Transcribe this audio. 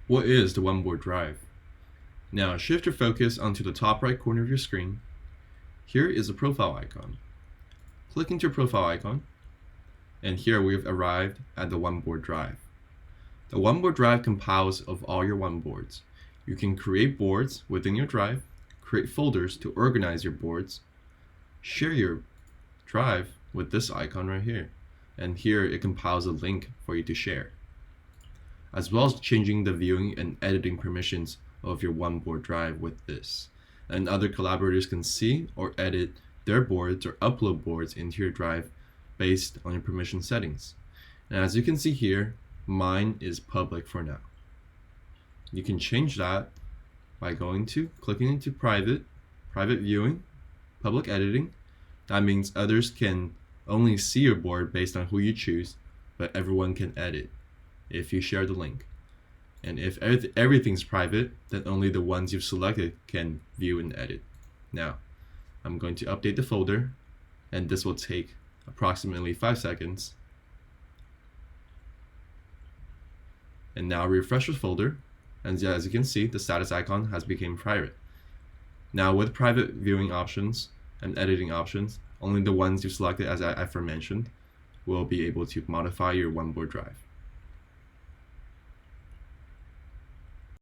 What is the Oneboard drive? Now shift your focus onto the top right corner of your screen. Here is the profile icon. Click into your profile icon, and here we've arrived at the Oneboard drive. The Oneboard drive compiles of all your Oneboards. You can create boards within your drive, create folders to organize your boards, share your drive with this icon right here, and here it compiles a link for you to share, as well as changing the viewing and editing permissions of your Oneboard drive with this. And other collaborators can see or edit their boards or upload boards into your drive based on your permission settings. And as you can see here, mine is public for now. You can change that by clicking into private viewing, public editing. That means others can only see your board based on who you choose, but everyone can edit if you share the link. And if everything's private, then only the ones you've selected can view and edit. Now, I'm going to update the folder, and this will take approximately 5 seconds. And now refresh the folder, and as you can see, the status icon has become private. Now with private viewing options and editing options, only the ones you selected as I aforementioned will be able to modify your Oneboard drive.